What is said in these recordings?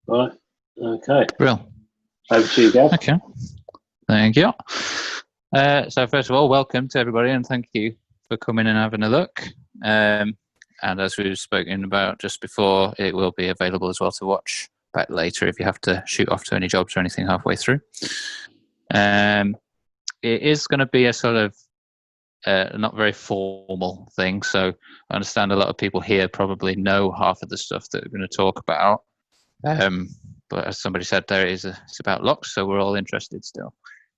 Right. Okay. Real. Over to you, Gav. Okay. Thank you. So first of all, welcome to everybody, and thank you for coming and having a look. And as we've spoken about just before, it will be available as well to watch back later if you have to shoot off to any jobs or anything halfway through. It is going to be a sort of not very formal thing, so I understand a lot of people here probably know half of the stuff that we're going to talk about. But as somebody said, it's about locks, so we're all interested still,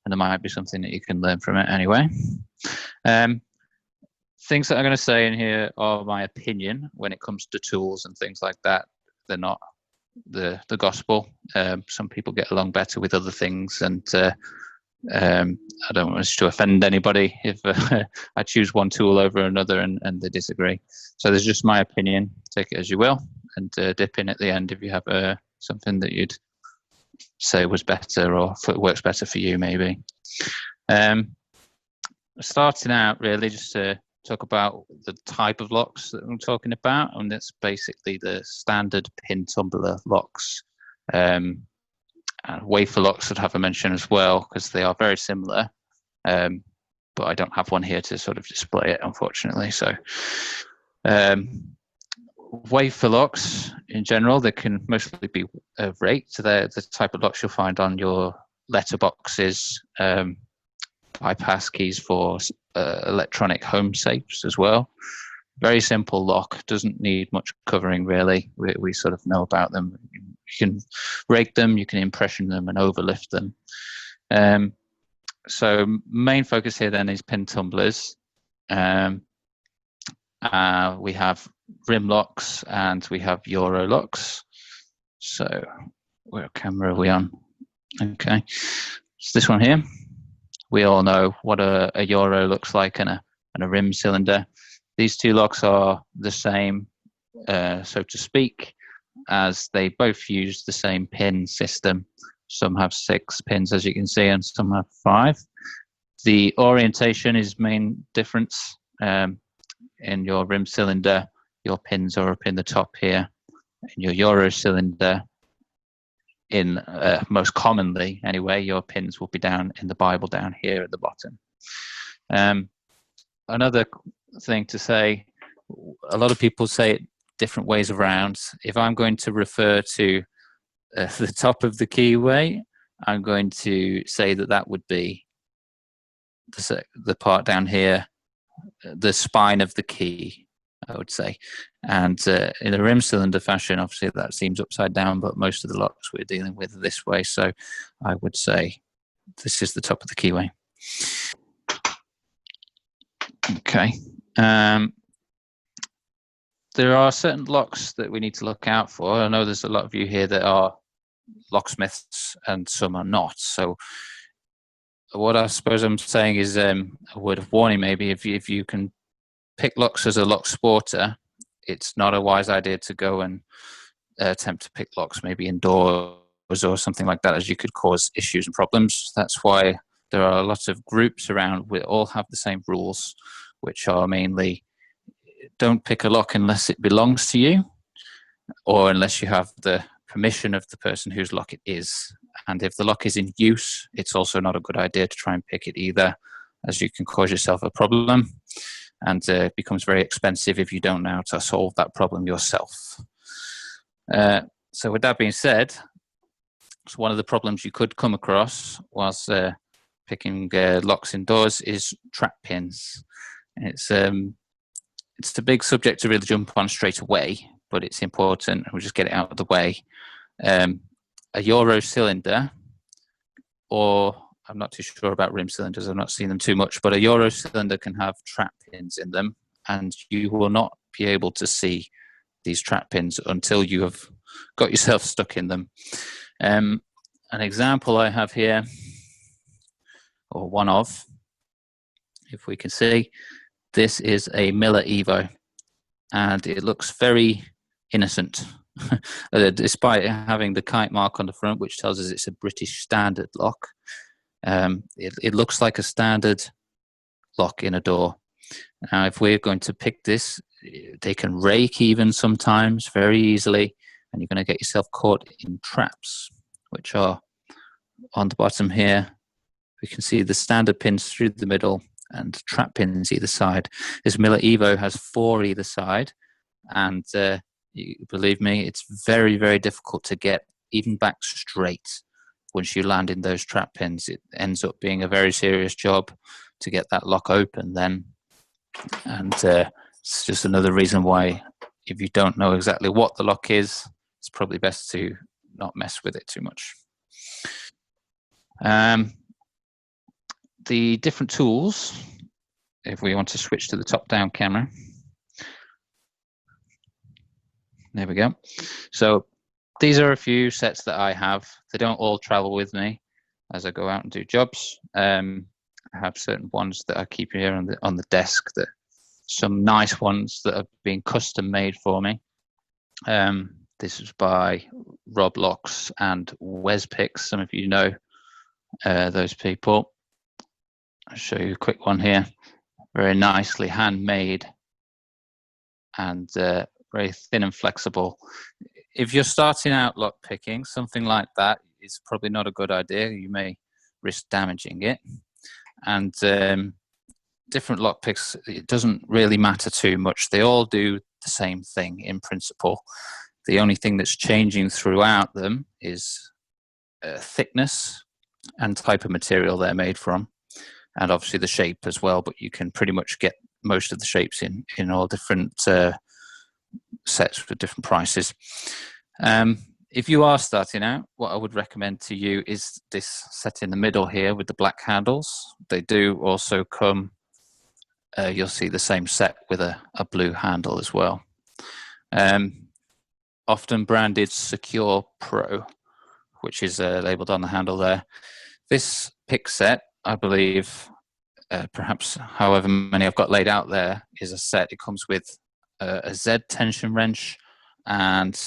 and there might be something that you can learn from it anyway. Things that I'm going to say in here are my opinion when it comes to tools and things like that. They're not the gospel. Some people get along better with other things, and I don't want to offend anybody if I choose one tool over another and they disagree. So there's just my opinion. Take it as you will, and dip in at the end if you have something that you'd say was better or works better for you, maybe. Starting out, really, just to talk about the type of locks that I'm talking about, and that's basically the standard pin tumbler locks. And wafer locks would have a mention as well, because they are very similar, but I don't have one here to sort of display it, unfortunately. So wafer locks in general, they can mostly be raked. So they're the type of locks you'll find on your letterboxes, bypass keys for electronic home safes as well. Very simple lock, doesn't need much covering really. We sort of know about them. You can rake them, you can impression them and overlift them. So main focus here then is pin tumblers. We have rim locks and we have Euro locks. So what camera are we on? Okay, it's this one here. We all know what a Euro looks like and a rim cylinder. These two locks are the same, so to speak, as they both use the same pin system. Some have 6 pins, as you can see, and some have 5. The orientation is main difference. In your rim cylinder, your pins are up in the top here. In your Euro cylinder, most commonly anyway, your pins will be down in the Bible down here at the bottom. Another thing to say, a lot of people say it different ways around. If I'm going to refer to the top of the keyway, I'm going to say that would be the part down here, the spine of the key, I would say. And in a rim cylinder fashion, obviously that seems upside down, but most of the locks we're dealing with this way. So I would say this is the top of the keyway. Okay. There are certain locks that we need to look out for. I know there's a lot of you here that are locksmiths and some are not. So what I suppose I'm saying is a word of warning, maybe if you can pick locks as a lock sporter, it's not a wise idea to go and attempt to pick locks maybe indoors or something like that, as you could cause issues and problems. That's why there are lots of groups around. We all have the same rules, which are mainly don't pick a lock unless it belongs to you or unless you have the permission of the person whose lock it is. And if the lock is in use, it's also not a good idea to try and pick it either, as you can cause yourself a problem. And it becomes very expensive if you don't know how to solve that problem yourself. So with that being said, so one of the problems you could come across whilst picking locks indoors is trap pins. It's the big subject to really jump on straight away, but it's important. We'll just get it out of the way. A Euro cylinder, or I'm not too sure about rim cylinders, I've not seen them too much, but a Euro cylinder can have trap pins in them, and you will not be able to see these trap pins until you have got yourself stuck in them. An example I have here, or one of, if we can see, this is a Miller Evo, and it looks very innocent. Despite having the kite mark on the front, which tells us it's a British standard lock, it looks like a standard lock in a door. Now, if we're going to pick this, they can rake even sometimes very easily, and you're going to get yourself caught in traps, which are on the bottom here. We can see the standard pins through the middle and trap pins either side. This Miller Evo has 4 either side, and believe me, it's very, very difficult to get even back straight. Once you land in those trap pins, it ends up being a very serious job to get that lock open then. And it's just another reason why, if you don't know exactly what the lock is, it's probably best to not mess with it too much. The different tools, if we want to switch to the top-down camera. There we go. So these are a few sets that I have. They don't all travel with me as I go out and do jobs. I have certain ones that I keep here on the desk, that some nice ones that have been custom made for me. This is by Rob Locks and Wes Picks. Some of you know those people. I'll show you a quick one here. Very nicely handmade and very thin and flexible. If you're starting out lock picking, something like that is probably not a good idea. You may risk damaging it. And different lock picks, it doesn't really matter too much. They all do the same thing in principle. The only thing that's changing throughout them is thickness and type of material they're made from, and obviously the shape as well. But you can pretty much get most of the shapes in all different sets with different prices. If you are starting out, what I would recommend to you is this set in the middle here with the black handles. They do also come, you'll see the same set with a blue handle as well. Often branded Secure Pro, which is labeled on the handle there. This pick set, I believe, perhaps however many I've got laid out there, is a set. It comes with a Z tension wrench and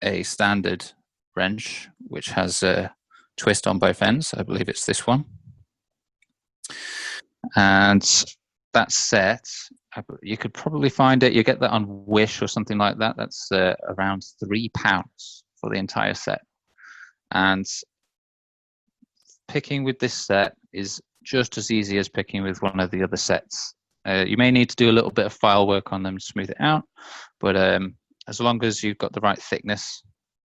a standard wrench, which has a twist on both ends. I believe it's this one. And that set, you could probably find it, you get that on Wish or something like that. That's around £3 for the entire set. And picking with this set is just as easy as picking with one of the other sets. You may need to do a little bit of file work on them to smooth it out, but as long as you've got the right thickness,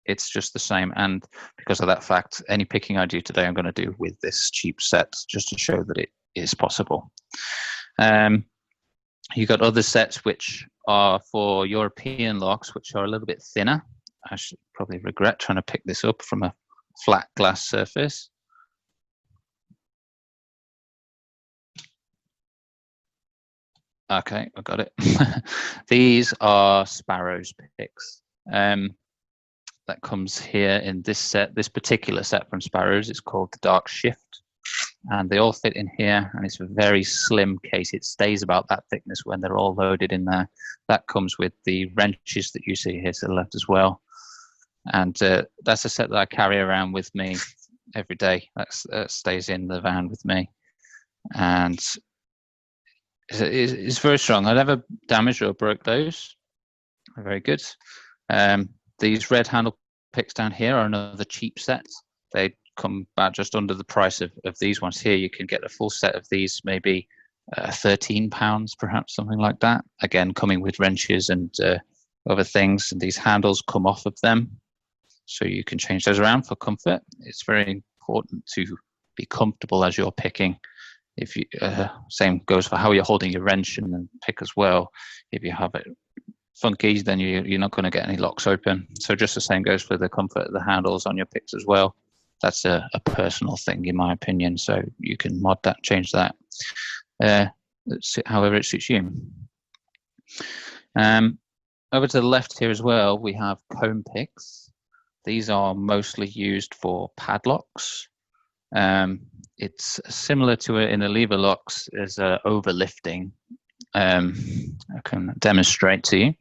it's just the same. And because of that fact, any picking I do today, I'm going to do with this cheap set, just to show that it is possible. You've got other sets which are for European locks, which are a little bit thinner. I should probably regret trying to pick this up from a flat glass surface. Okay, I got it. These are Sparrow's picks. That comes here in this set, this particular set from Sparrow's. It's called the Dark Shift, and they all fit in here, and it's a very slim case. It stays about that thickness when they're all loaded in there. That comes with the wrenches that you see here to the left as well. And that's a set that I carry around with me every day. That stays in the van with me. And it's very strong. I never damaged or broke those. They're very good. These red handle picks down here are another cheap set. They come about just under the price of these ones here. You can get a full set of these, maybe £13, perhaps, something like that. Again, coming with wrenches and other things. And these handles come off of them, so you can change those around for comfort. It's very important to be comfortable as you're picking. If you same goes for how you're holding your wrench and then pick as well. If you have it funky, then you're not going to get any locks open. So just the same goes for the comfort of the handles on your picks as well. That's a personal thing, in my opinion. So you can mod that, change that, however it suits you. Over to the left here as well, we have comb picks. These are mostly used for padlocks. It's similar to it in the lever locks as overlifting. I can demonstrate to you.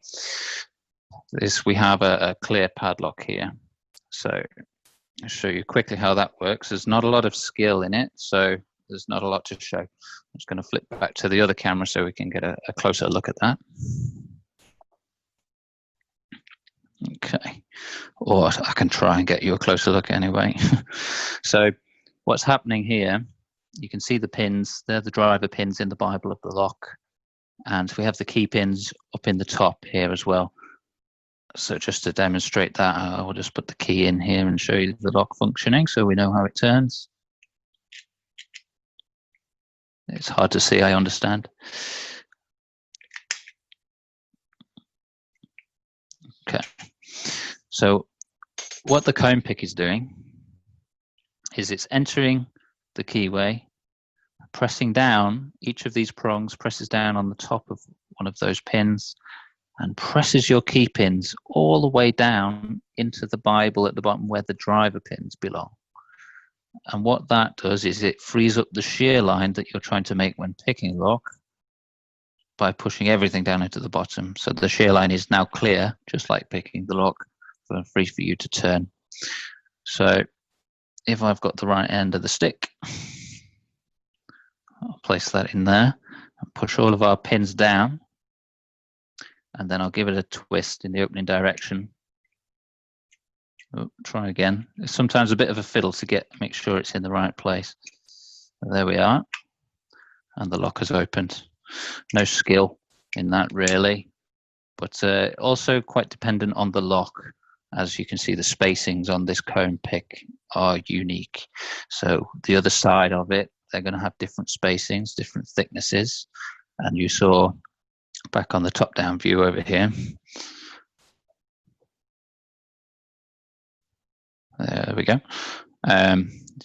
We have a clear padlock here. So I'll show you quickly how that works. There's not a lot of skill in it, so there's not a lot to show. I'm just going to flip back to the other camera so we can get a closer look at that. Okay. or I can try and get you a closer look anyway. So what's happening here, you can see the pins, they're the driver pins in the Bible of the lock. And we have the key pins up in the top here as well. So just to demonstrate that, I will just put the key in here and show you the lock functioning so we know how it turns. It's hard to see, I understand. Okay. So what the comb pick is doing is it's entering the keyway, pressing down, each of these prongs presses down on the top of one of those pins and presses your key pins all the way down into the Bible at the bottom where the driver pins belong. And what that does is it frees up the shear line that you're trying to make when picking a lock by pushing everything down into the bottom. So the shear line is now clear, just like picking the lock, and free for you to turn. So if I've got the right end of the stick, I'll place that in there and push all of our pins down. And then I'll give it a twist in the opening direction. Oh, try again. It's sometimes a bit of a fiddle to make sure it's in the right place. There we are. And the lock has opened. No skill in that really, but also quite dependent on the lock. As you can see, the spacings on this comb pick are unique. So the other side of it, they're going to have different spacings, different thicknesses. And you saw back on the top-down view over here. There we go.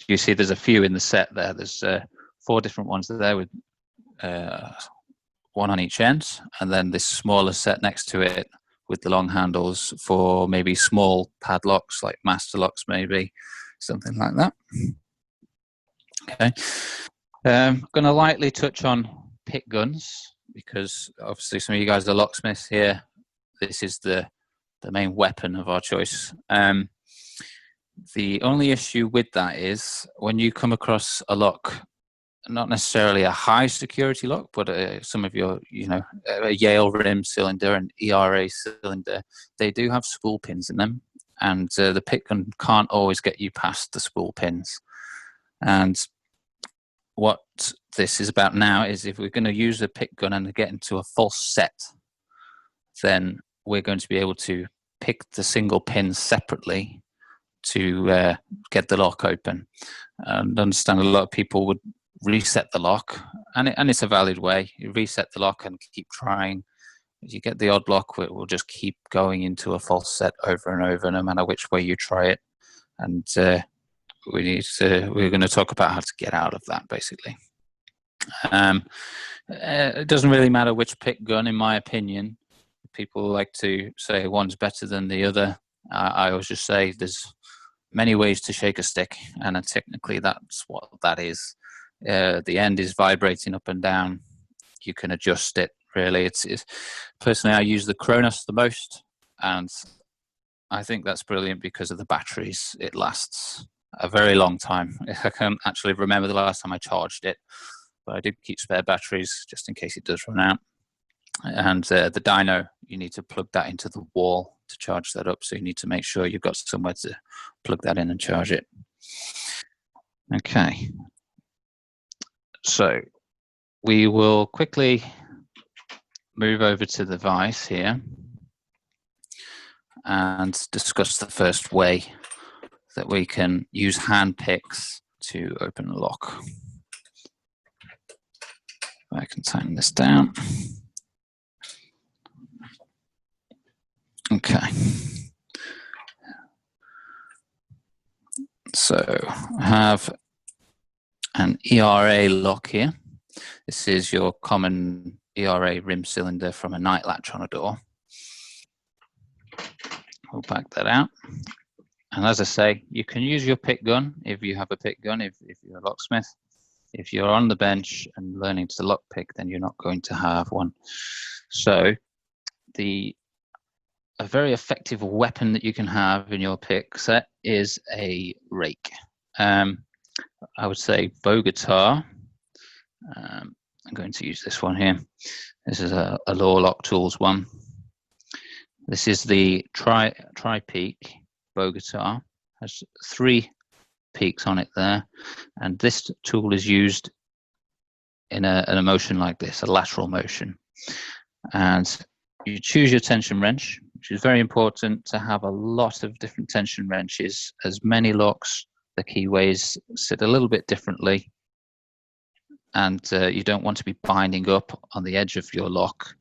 You see there's a few in the set there. There's 4 different ones there with one on each end, and then this smaller set next to it with the long handles for maybe small padlocks, like master locks maybe, something like that. Okay. I'm going to lightly touch on pick guns, because obviously some of you guys are locksmiths here. This is the main weapon of our choice. The only issue with that is when you come across a lock, not necessarily a high security lock, but some of your, a Yale rim cylinder, an ERA cylinder, they do have spool pins in them, and the pick gun can't always get you past the spool pins. And what this is about now is if we're going to use a pick gun and get into a false set, then we're going to be able to pick the single pins separately to get the lock open. And I understand a lot of people would reset the lock, and it's a valid way. You reset the lock and keep trying. If you get the odd lock, it will just keep going into a false set over and over, no matter which way you try it. And we're going to talk about how to get out of that, basically. It doesn't really matter which pick gun, in my opinion. People like to say one's better than the other. I always just say there's many ways to shake a stick, and technically that's what that is. The end is vibrating up and down. You can adjust it, really. It's personally, I use the Kronos the most, and I think that's brilliant because of the batteries. It lasts a very long time. I can't actually remember the last time I charged it, but I do keep spare batteries just in case it does run out. And the dyno, you need to plug that into the wall to charge that up, so you need to make sure you've got somewhere to plug that in and charge it. Okay, so we will quickly move over to the vise here and discuss the first way that we can use hand picks to open a lock. I can tighten this down. Okay. So I have an ERA lock here. This is your common ERA rim cylinder from a night latch on a door. We'll back that out. And as I say, you can use your pick gun if you have a pick gun, if you're a locksmith. If you're on the bench and learning to lock pick, then you're not going to have one. So a very effective weapon that you can have in your pick set is a rake. I would say bow guitar. I'm going to use this one here. This is a Law Lock Tools one. This is the Tri-Peak bow guitar. Has 3 peaks on it there, and this tool is used in a motion like this, a lateral motion. And you choose your tension wrench, which is very important to have a lot of different tension wrenches. As many locks, the keyways sit a little bit differently, and you don't want to be binding up on the edge of your lock.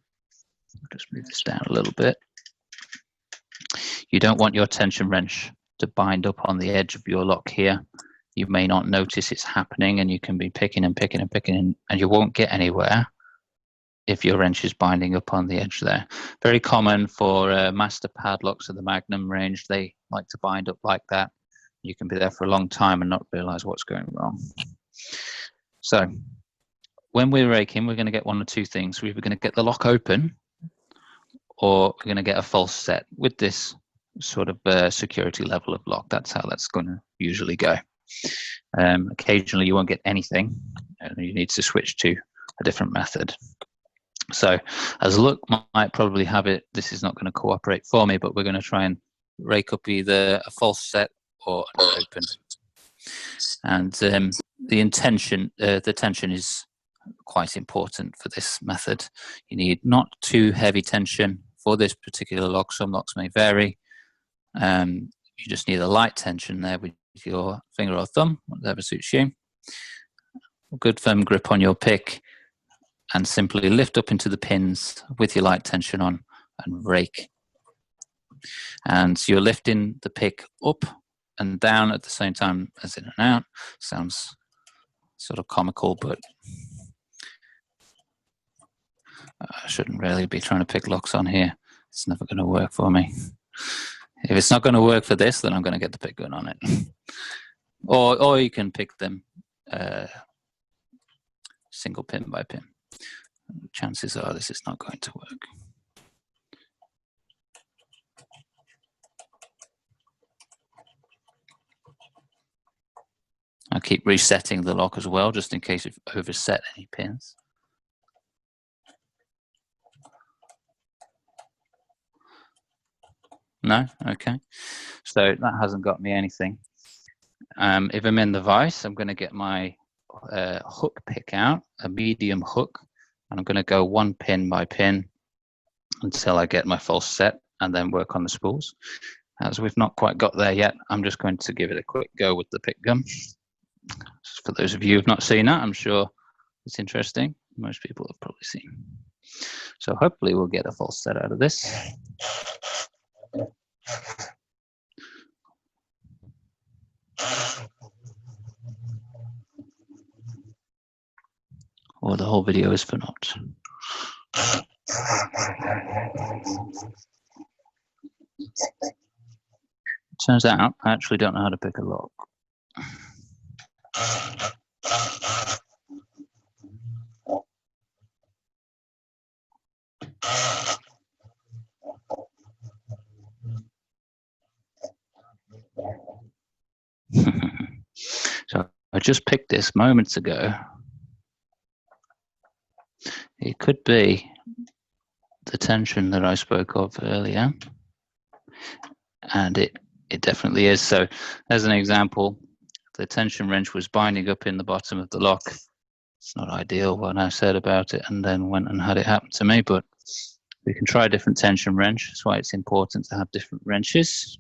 I'll just move this down a little bit. You don't want your tension wrench to bind up on the edge of your lock here. You may not notice it's happening, and you can be picking and picking and picking, and you won't get anywhere if your wrench is binding up on the edge there. Very common for master padlocks of the Magnum range. They like to bind up like that. You can be there for a long time and not realize what's going wrong. So when we're raking, we're going to get one or two things. We're either going to get the lock open, or we're going to get a false set with this sort of security level of lock. That's how that's going to usually go. Occasionally you won't get anything, and you need to switch to a different method. So as luck might probably have it, this is not going to cooperate for me, but we're going to try and rake up either a false set or an open. And the tension is quite important for this method. You need not too heavy tension for this particular lock. Some locks may vary. You just need a light tension there with your finger or thumb, whatever suits you. A good firm grip on your pick, and simply lift up into the pins with your light tension on and rake. And so you're lifting the pick up and down at the same time as in and out. Sounds sort of comical, but I shouldn't really be trying to pick locks on here. It's never going to work for me. If it's not going to work for this, then I'm going to get the pick gun on it. Or you can pick them single pin by pin. Chances are this is not going to work. I'll keep resetting the lock as well, just in case you've overset any pins. No? Okay. So that hasn't got me anything. If I'm in the vise, I'm going to get my hook pick out, a medium hook, and I'm going to go 1 pin by pin until I get my false set, and then work on the spools. As we've not quite got there yet, I'm just going to give it a quick go with the pick gun. For those of you who've not seen that, I'm sure it's interesting. Most people have probably seen. So hopefully we'll get a false set out of this. Or the whole video is for naught. Turns out I actually don't know how to pick a lock. So I just picked this moments ago. It could be the tension that I spoke of earlier, and it definitely is. So as an example, the tension wrench was binding up in the bottom of the lock. It's not ideal what I said about it, and then went and had it happen to me, but we can try a different tension wrench. That's why it's important to have different wrenches.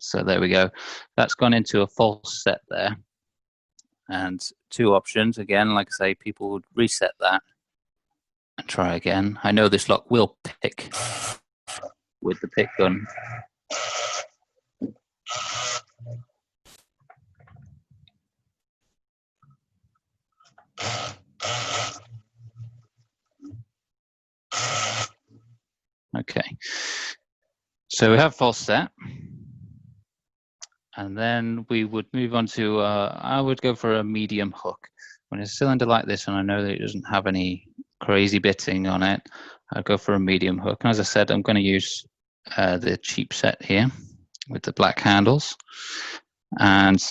So there we go. That's gone into a false set there. And 2 options. Again, like I say, people would reset that and try again. I know this lock will pick with the pick gun. Okay. So we have false set. And then we would move on to, I would go for a medium hook. When it's a cylinder like this, and I know that it doesn't have any crazy bitting on it, I'd go for a medium hook. And as I said, I'm going to use the cheap set here with the black handles. And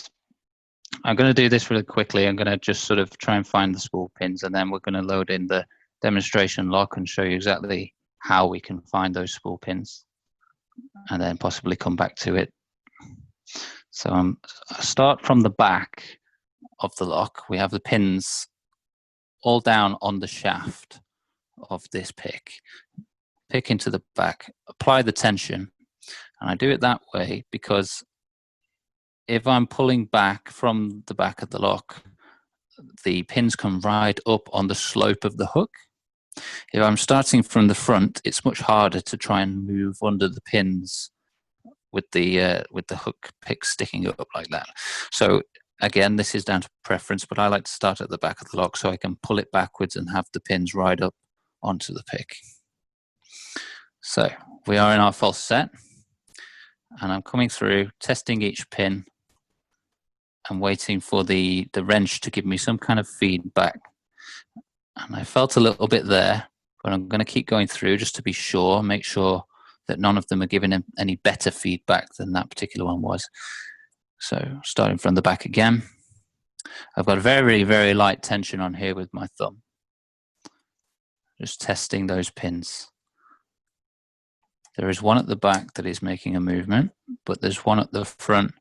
I'm going to do this really quickly. I'm going to just sort of try and find the spool pins, and then we're going to load in the demonstration lock and show you exactly how we can find those spool pins and then possibly come back to it. So I start from the back of the lock. We have the pins all down on the shaft of this pick. Pick into the back, apply the tension, and I do it that way because if I'm pulling back from the back of the lock, the pins come right up on the slope of the hook. If I'm starting from the front, it's much harder to try and move under the pins with the hook pick sticking up like that. So again, this is down to preference, but I like to start at the back of the lock so I can pull it backwards and have the pins right up onto the pick. So we are in our false set, and I'm coming through, testing each pin and waiting for the wrench to give me some kind of feedback. And I felt a little bit there, but I'm going to keep going through just to be sure, make sure that none of them are giving any better feedback than that particular one was. So starting from the back again, I've got a very, very light tension on here with my thumb. Just testing those pins. There is one at the back that is making a movement, but there's one at the front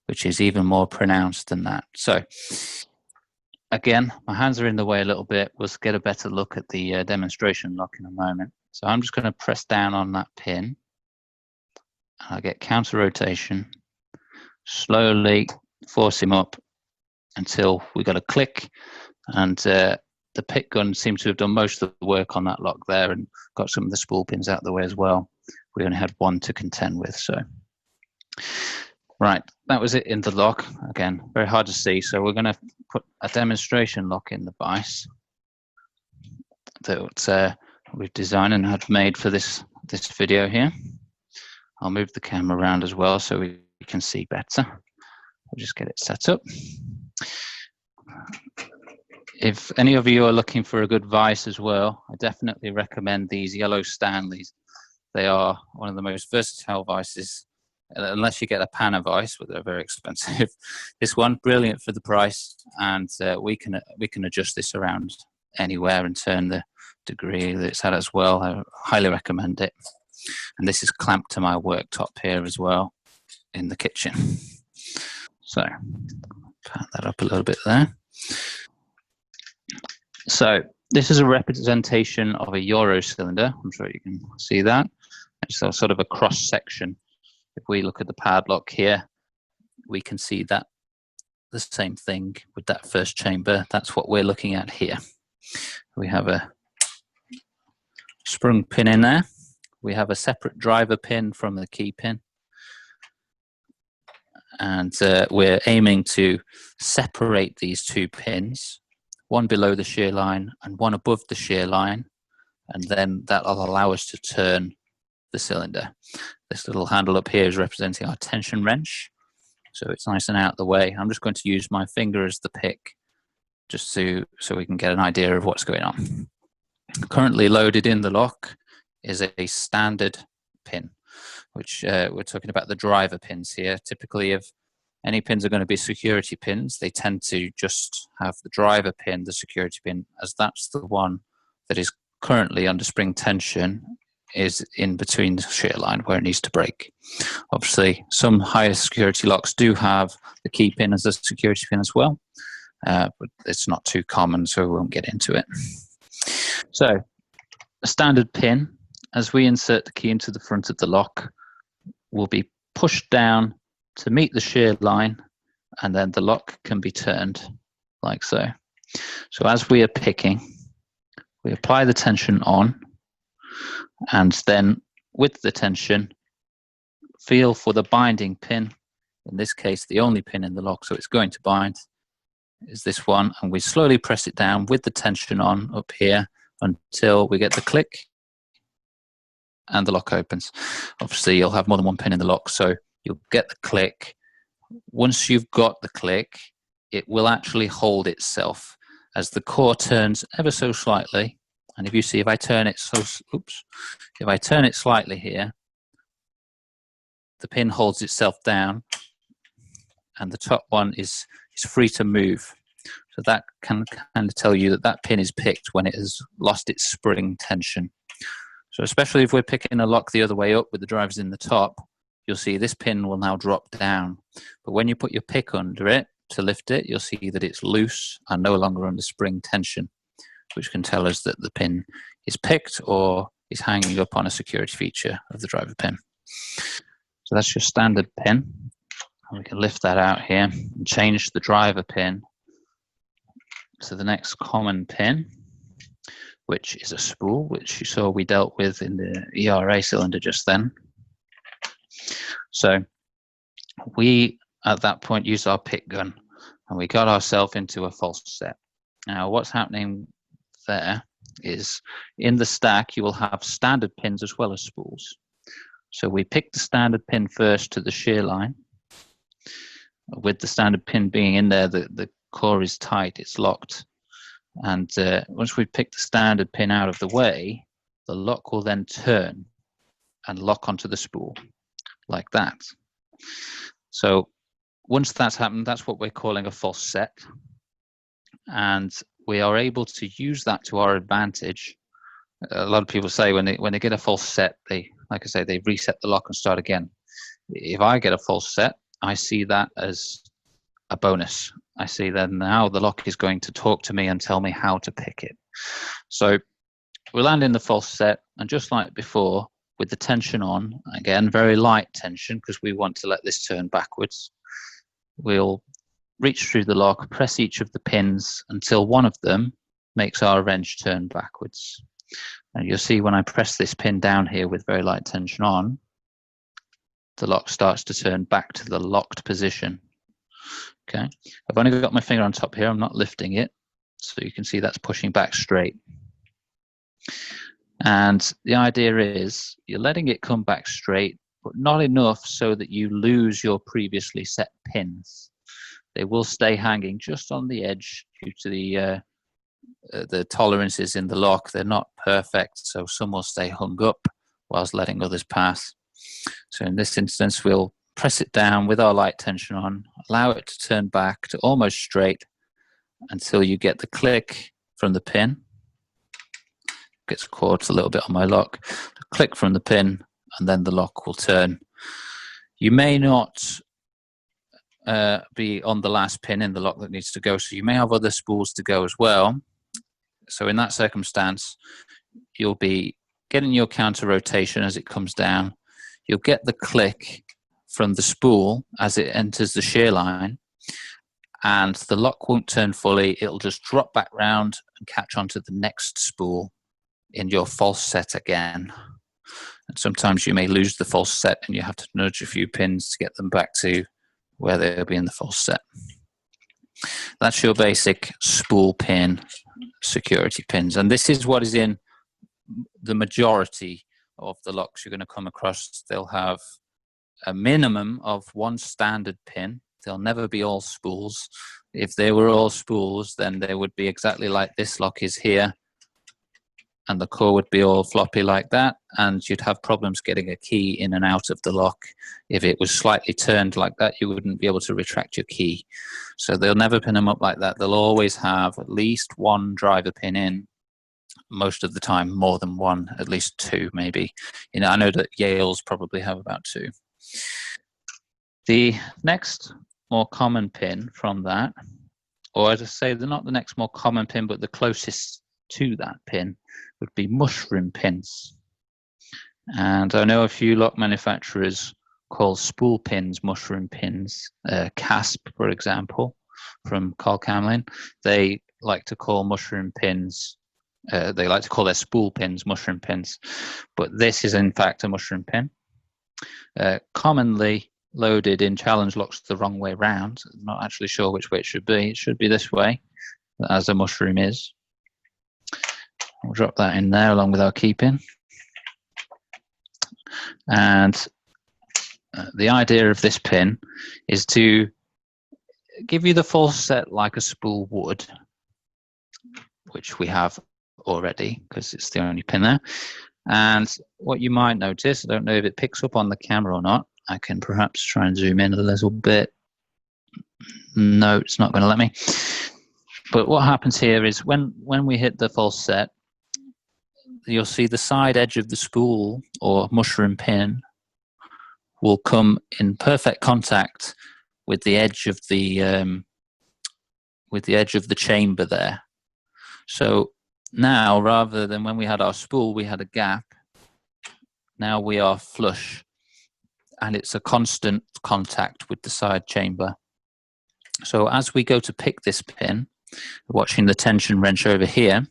which is even more pronounced than that. So again, my hands are in the way a little bit. We'll get a better look at the demonstration lock in a moment. So I'm just going to press down on that pin. I get counter rotation, slowly force him up until we got a click, and the pick gun seemed to have done most of the work on that lock there and got some of the spool pins out of the way as well. We only had one to contend with. So right, that was it in the lock. Again, very hard to see, so we're going to put a demonstration lock in the vise that we've designed and had made for this video here. I'll move the camera around as well so we can see better. We'll just get it set up. If any of you are looking for a good vise as well, I definitely recommend these yellow Stanleys. They are one of the most versatile vices, unless you get a Pana vise, but they're very expensive. This one, brilliant for the price, and we can adjust this around anywhere and turn the degree that it's at as well. I highly recommend it. And this is clamped to my worktop here as well in the kitchen. So pat that up a little bit there. So this is a representation of a Euro cylinder. I'm sure you can see that. It's sort of a cross section. If we look at the padlock here, we can see that the same thing with that first chamber. That's what we're looking at here. We have a sprung pin in there. We have a separate driver pin from the key pin. And we're aiming to separate these two pins, one below the shear line and one above the shear line, and then that'll allow us to turn the cylinder. This little handle up here is representing our tension wrench, so it's nice and out of the way. I'm just going to use my finger as the pick, just so we can get an idea of what's going on. Currently loaded in the lock is a standard pin, which we're talking about the driver pins here. Typically, if any pins are going to be security pins, they tend to just have the driver pin, the security pin, as that's the one that is currently under spring tension, is in between the shear line where it needs to break. Obviously, some higher security locks do have the key pin as a security pin as well, but it's not too common, so we won't get into it. So, a standard pin, as we insert the key into the front of the lock, will be pushed down to meet the shear line, and then the lock can be turned like so. So as we are picking, we apply the tension on, and then with the tension, feel for the binding pin. In this case, the only pin in the lock, so it's going to bind, is this one, and we slowly press it down with the tension on up here until we get the click and the lock opens. Obviously, you'll have more than one pin in the lock, so you'll get the click. Once you've got the click, it will actually hold itself as the core turns ever so slightly. And if you see, if I turn it if I turn it slightly here, the pin holds itself down, and the top one is free to move. So that can kind of tell you that that pin is picked when it has lost its spring tension. So especially if we're picking a lock the other way up with the drivers in the top, you'll see this pin will now drop down. But when you put your pick under it to lift it, you'll see that it's loose and no longer under spring tension, which can tell us that the pin is picked or is hanging up on a security feature of the driver pin. So that's your standard pin. And we can lift that out here and change the driver pin to the next common pin, which is a spool, which you saw we dealt with in the ERA cylinder just then. So we, at that point, used our pick gun and we got ourselves into a false set. Now, what's happening there is in the stack, you will have standard pins as well as spools. So we pick the standard pin first to the shear line. With the standard pin being in there, the core is tight, it's locked. And once we pick the standard pin out of the way, the lock will then turn and lock onto the spool like that. So once that's happened, that's what we're calling a false set. And we are able to use that to our advantage. A lot of people say when they get a false set, they, like I say, they reset the lock and start again. If I get a false set, I see that as a bonus. I see that now the lock is going to talk to me and tell me how to pick it. So we land in the false set, and just like before, with the tension on, again, very light tension because we want to let this turn backwards. We'll reach through the lock, press each of the pins until one of them makes our wrench turn backwards. And you'll see when I press this pin down here with very light tension on, the lock starts to turn back to the locked position. Okay, I've only got my finger on top here, I'm not lifting it, so you can see that's pushing back straight. And the idea is you're letting it come back straight, but not enough so that you lose your previously set pins. They will stay hanging just on the edge due to the tolerances in the lock. They're not perfect, so some will stay hung up whilst letting others pass. So in this instance, we'll press it down with our light tension on, allow it to turn back to almost straight until you get the click from the pin. Gets caught a little bit on my lock. Click from the pin, and then the lock will turn. You may not be on the last pin in the lock that needs to go, so you may have other spools to go as well. So in that circumstance, you'll be getting your counter rotation as it comes down. You'll get the click from the spool as it enters the shear line, and the lock won't turn fully. It'll just drop back round and catch onto the next spool in your false set again. And sometimes you may lose the false set and you have to nudge a few pins to get them back to where they'll be in the false set. That's your basic spool pin security pins. And this is what is in the majority of the locks you're going to come across. They'll have a minimum of one standard pin. They'll never be all spools. If they were all spools, then they would be exactly like this lock is here, and the core would be all floppy like that, and you'd have problems getting a key in and out of the lock. If it was slightly turned like that, you wouldn't be able to retract your key. So they'll never pin them up like that. They'll always have at least one driver pin in, most of the time more than one, at least two maybe. You know, I know that Yale's probably have about two. The next more common pin from that, or as I say, they're not the next more common pin, but the closest to that pin would be mushroom pins. And I know a few lock manufacturers call spool pins mushroom pins. Casp, for example, from Carl Camlin, they like to call mushroom pins, they like to call their spool pins mushroom pins, but this is in fact a mushroom pin. Commonly loaded in challenge locks the wrong way round. I'm not actually sure which way it should be. It should be this way, as a mushroom is. We'll drop that in there along with our key pin. And the idea of this pin is to give you the false set like a spool would, which we have already because it's the only pin there. And what you might notice, I don't know if it picks up on the camera or not. I can perhaps try and zoom in a little bit. No, it's not going to let me. But what happens here is when we hit the false set, you'll see the side edge of the spool or mushroom pin will come in perfect contact with the edge of the chamber there. So now, rather than when we had our spool, we had a gap. Now we are flush, and it's a constant contact with the side chamber. So as we go to pick this pin, watching the tension wrench over here,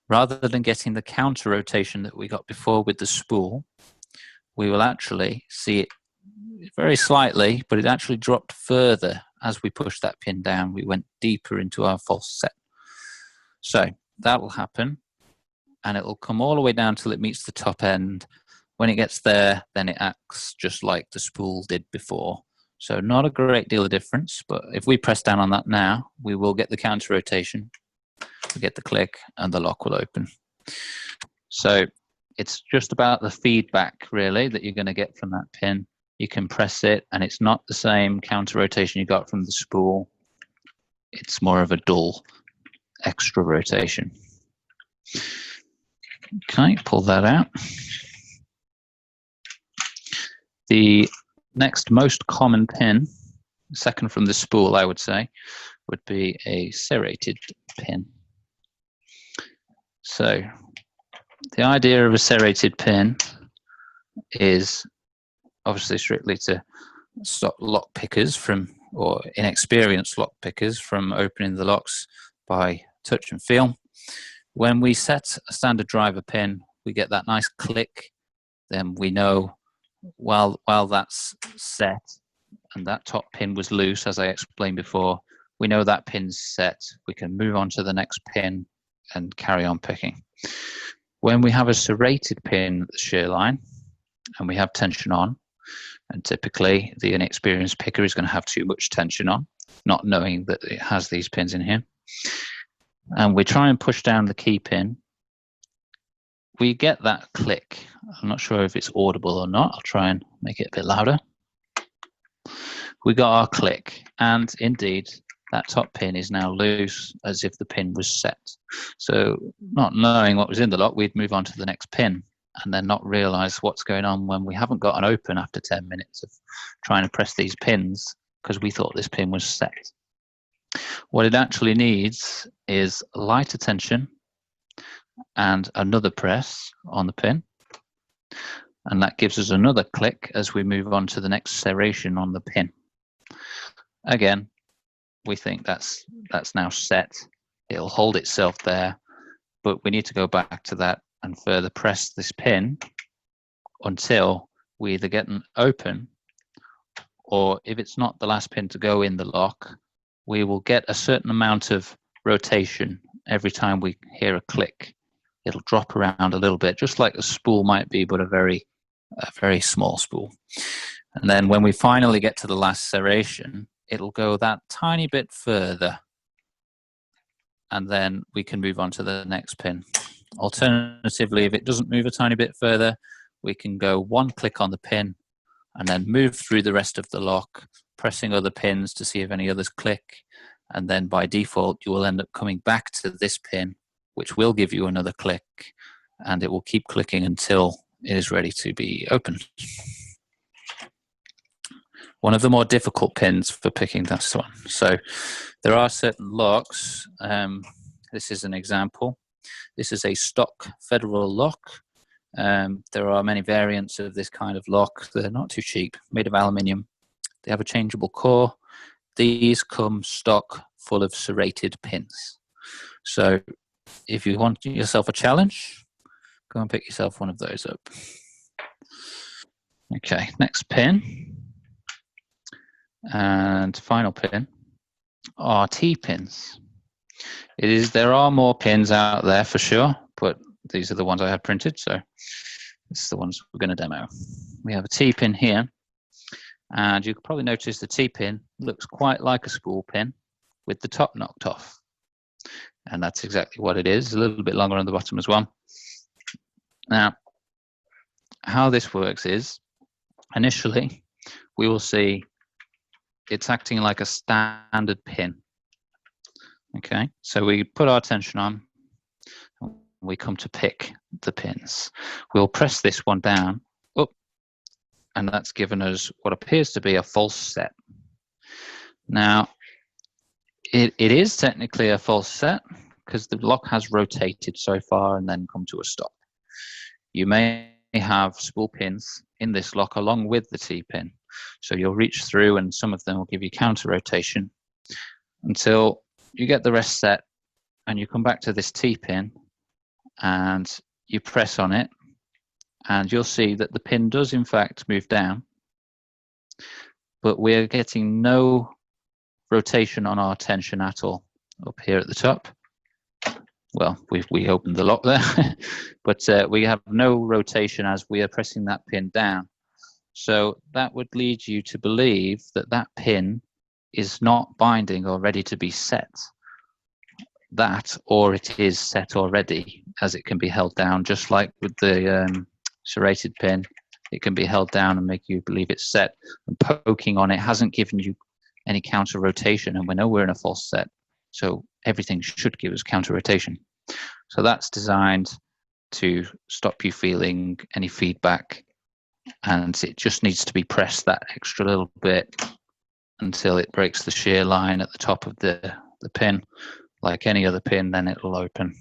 rather than getting the counter rotation that we got before with the spool, we will actually see it very slightly, but it actually dropped further as we pushed that pin down. We went deeper into our false set. So that will happen, and it will come all the way down till it meets the top end. When it gets there, then it acts just like the spool did before. So not a great deal of difference, but if we press down on that now, we will get the counter rotation, we get the click, and the lock will open. So it's just about the feedback, really, that you're going to get from that pin. You can press it, and it's not the same counter rotation you got from the spool. It's more of a dull extra rotation. Okay, pull that out. The next most common pin, second from the spool, I would say, would be a serrated pin. So the idea of a serrated pin is obviously strictly to stop lock pickers from, or inexperienced lock pickers from opening the locks by touch and feel. When we set a standard driver pin, we get that nice click. Then we know while that's set and that top pin was loose, as I explained before, we know that pin's set. We can move on to the next pin and carry on picking. When we have a serrated pin at the shear line and we have tension on, and typically the inexperienced picker is going to have too much tension on, not knowing that it has these pins in here, and we try and push down the key pin, we get that click. I'm not sure if it's audible or not. I'll try and make it a bit louder. We got our click, and indeed that top pin is now loose, as if the pin was set. So not knowing what was in the lock, we'd move on to the next pin and then not realize what's going on when we haven't got an open after 10 minutes of trying to press these pins because we thought this pin was set. What it actually needs is lighter tension and another press on the pin, and that gives us another click as we move on to the next serration on the pin. Again, we think that's now set. It'll hold itself there, but we need to go back to that and further press this pin until we either get an open, or if it's not the last pin to go in the lock, we will get a certain amount of rotation every time we hear a click. It'll drop around a little bit, just like a spool might be, but a very small spool. And then when we finally get to the last serration, it'll go that tiny bit further, and then we can move on to the next pin. Alternatively, if it doesn't move a tiny bit further, we can go one click on the pin and then move through the rest of the lock, pressing other pins to see if any others click. And then by default, you will end up coming back to this pin, which will give you another click, and it will keep clicking until it is ready to be opened. One of the more difficult pins for picking, that's one. So there are certain locks. This is an example. This is a stock Federal lock. There are many variants of this kind of lock. They're not too cheap, made of aluminium. They have a changeable core. These come stock full of serrated pins. So if you want yourself a challenge, go and pick yourself one of those up. Okay, next pin. And final pin are T-pins. There are more pins out there for sure, but these are the ones I have printed, so this is the ones we're going to demo. We have a T-pin here, and you can probably notice the T-pin looks quite like a spool pin with the top knocked off. And that's exactly what it is, a little bit longer on the bottom as well. Now, how this works is, initially, we will see it's acting like a standard pin. Okay, so we put our tension on, we come to pick the pins. We'll press this one down, up, and that's given us what appears to be a false set. Now, it is technically a false set because the lock has rotated so far and then come to a stop. You may have spool pins in this lock along with the T-pin. So you'll reach through and some of them will give you counter rotation until you get the rest set and you come back to this T-pin and you press on it and you'll see that the pin does in fact move down, but we're getting no rotation on our tension at all up here at the top. Well, we opened the lock there, but we have no rotation as we are pressing that pin down. So that would lead you to believe that that pin is not binding or ready to be set. That, or it is set already, as it can be held down, just like with the serrated pin. It can be held down and make you believe it's set. And poking on it hasn't given you any counter rotation, and we know we're in a false set. So everything should give us counter rotation. So that's designed to stop you feeling any feedback, and it just needs to be pressed that extra little bit until it breaks the shear line at the top of the pin. Like any other pin, then it'll open.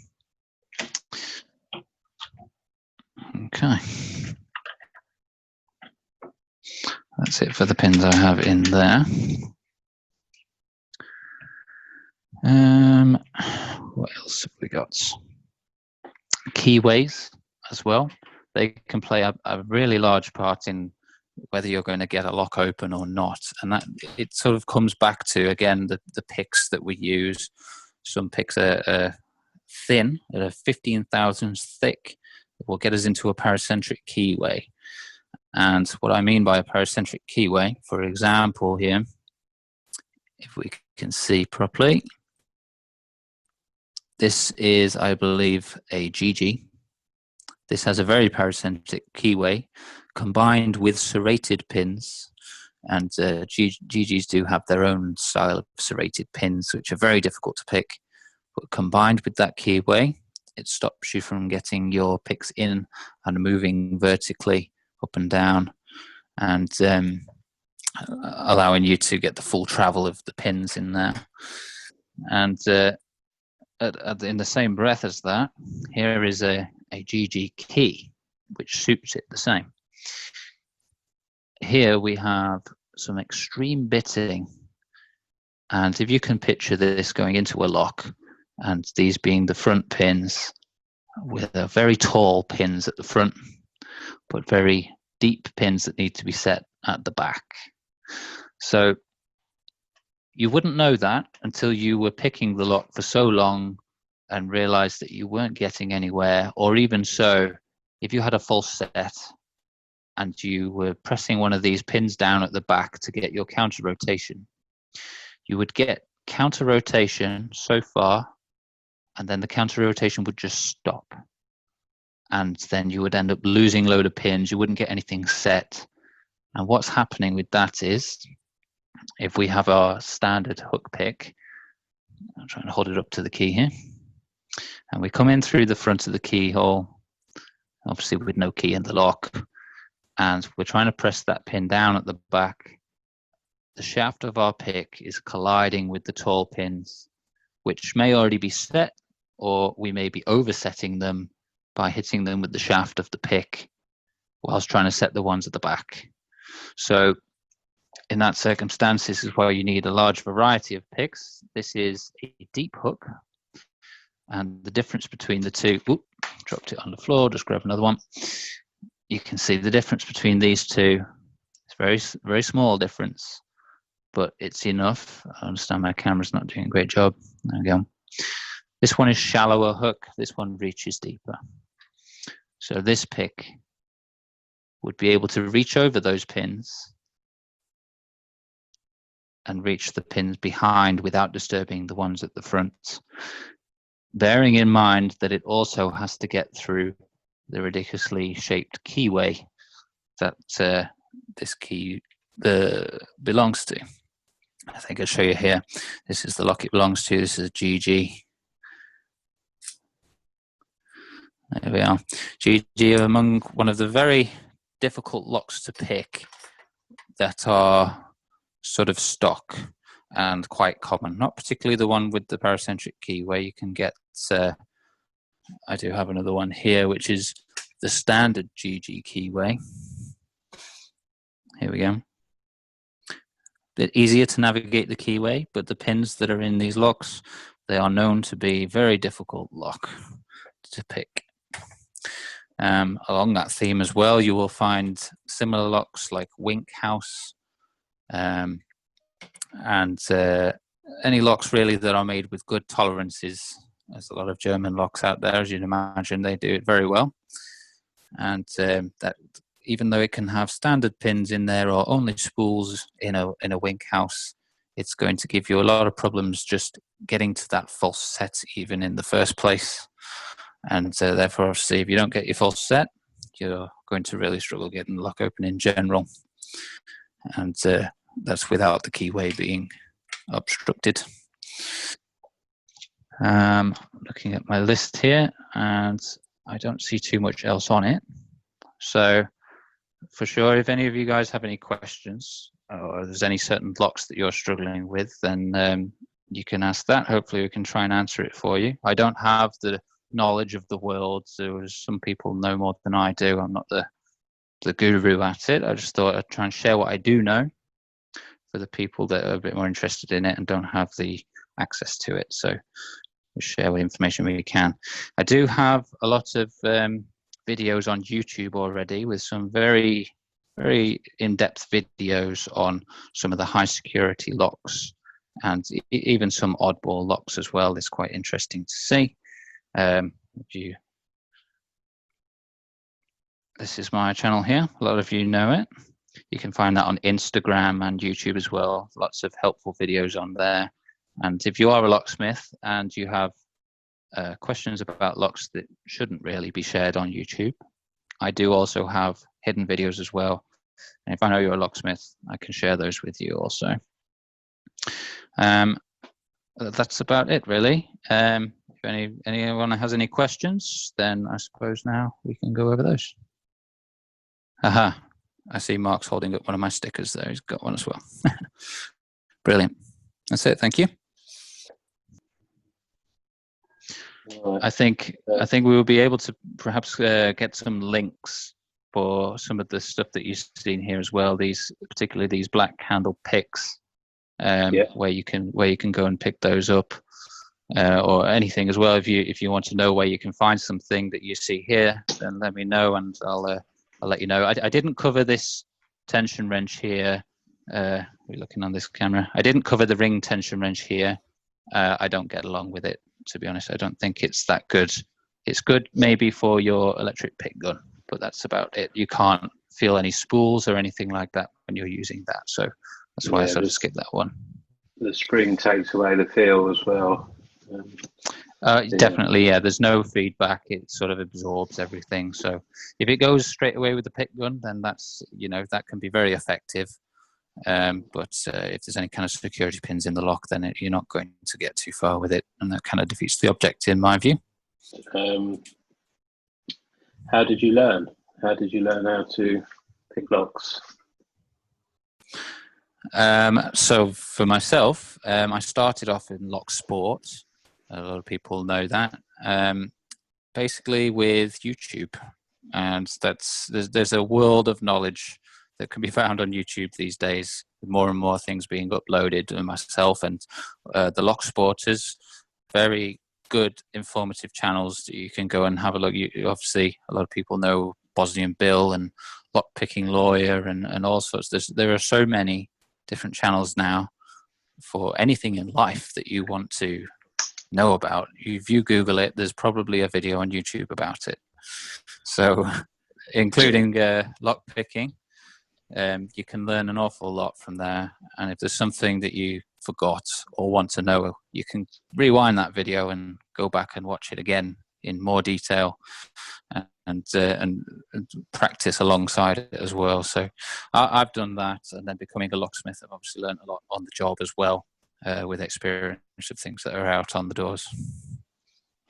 Okay. That's it for the pins I have in there. What else have we got? Keyways as well. They can play a really large part in whether you're going to get a lock open or not. And that it sort of comes back to, again, the picks that we use. Some picks are thin, at a 15 thousandths thick. It will get us into a paracentric keyway. And what I mean by a paracentric keyway, for example here, if we can see properly, this is, I believe, a GG. This has a very paracentric keyway combined with serrated pins. And GGs do have their own style of serrated pins, which are very difficult to pick. But combined with that keyway, it stops you from getting your picks in and moving vertically up and down, and allowing you to get the full travel of the pins in there. And in the same breath as that, here is a GG key, which suits it the same. Here we have some extreme bitting, and if you can picture this going into a lock, and these being the front pins with very tall pins at the front, but very deep pins that need to be set at the back. So you wouldn't know that until you were picking the lock for so long and realized that you weren't getting anywhere, or even so, if you had a false set and you were pressing one of these pins down at the back to get your counter rotation, you would get counter rotation so far, and then the counter rotation would just stop. And then you would end up losing a load of pins. You wouldn't get anything set. And what's happening with that is, if we have our standard hook pick, I'm trying to hold it up to the key here, and we come in through the front of the keyhole, obviously with no key in the lock, and we're trying to press that pin down at the back. The shaft of our pick is colliding with the tall pins, which may already be set, or we may be oversetting them by hitting them with the shaft of the pick whilst trying to set the ones at the back. So in that circumstance, this is why you need a large variety of picks. This is a deep hook, and the difference between the two, dropped it on the floor, just grab another one. You can see the difference between these two. It's very, very small difference, but it's enough. I understand my camera's not doing a great job. There we go. This one is shallower hook. This one reaches deeper. So this pick would be able to reach over those pins and reach the pins behind without disturbing the ones at the front, bearing in mind that it also has to get through the ridiculously shaped keyway that this key belongs to. I think I'll show you here. This is the lock it belongs to. This is a GG. There we are. GG are among one of the very difficult locks to pick that are sort of stock and quite common. Not particularly the one with the paracentric key, where you can get, I do have another one here, which is the standard GG keyway. Here we go. Bit easier to navigate the keyway, but the pins that are in these locks, they are known to be very difficult lock to pick. Along that theme as well, you will find similar locks like Wink House, and any locks really that are made with good tolerances. There's a lot of German locks out there, as you'd imagine. They do it very well. And that, even though it can have standard pins in there or only spools in a Wink House, it's going to give you a lot of problems just getting to that false set even in the first place. And therefore, obviously, if you don't get your false set, you're going to really struggle getting the lock open in general. And that's without the keyway being obstructed. Looking at my list here, and I don't see too much else on it. So for sure, if any of you guys have any questions, or there's any certain locks that you're struggling with, then you can ask that. Hopefully we can try and answer it for you. I don't have the knowledge of the world, so some people know more than I do. I'm not the guru at it. I just thought I'd try and share what I do know for the people that are a bit more interested in it and don't have the access to it. So we'll share what information we can. I do have a lot of videos on YouTube already with some very, very in-depth videos on some of the high security locks and even some oddball locks as well. It's quite interesting to see. This is my channel here. A lot of you know it. You can find that on Instagram and YouTube as well. Lots of helpful videos on there. And if you are a locksmith and you have questions about locks that shouldn't really be shared on YouTube, I do also have hidden videos as well. And if I know you're a locksmith, I can share those with you also. That's about it, really. If anyone has any questions, then I suppose now we can go over those. Aha, I see Mark's holding up one of my stickers there. He's got one as well. Brilliant. That's it. Thank you. Right. I think we will be able to perhaps get some links for some of the stuff that you've seen here as well. Particularly these black handle picks, where you can go and pick those up, or anything as well. If you want to know where you can find something that you see here, then let me know and I'll let you know. I didn't cover this tension wrench here. We're looking on this camera. I didn't cover the ring tension wrench here. I don't get along with it, to be honest. I don't think it's that good. It's good maybe for your electric pick gun, but that's about it. You can't feel any spools or anything like that when you're using that. So that's why I sort of skipped that one. The spring takes away the feel as well. Definitely, yeah. There's no feedback. It sort of absorbs everything. So if it goes straight away with the pick gun, then that's, that can be very effective. But if there's any kind of security pins in the lock, then you're not going to get too far with it, and that kind of defeats the object in my view. How did you learn? How did you learn how to pick locks? So for myself, I started off in lock sport. A lot of people know that. Basically with YouTube, and there's a world of knowledge that can be found on YouTube these days, with more and more things being uploaded. And myself and the lock sporters, very good informative channels that you can go and have a look. Obviously, a lot of people know Bosnian Bill and Lock Picking Lawyer and all sorts. There are so many different channels now for anything in life that you want to know about. If you Google it, there's probably a video on YouTube about it. So, including lock picking, you can learn an awful lot from there. And if there's something that you forgot or want to know, you can rewind that video and go back and watch it again in more detail and practice alongside it as well. So I've done that, and then becoming a locksmith, I've obviously learned a lot on the job as well, with experience of things that are out on the doors.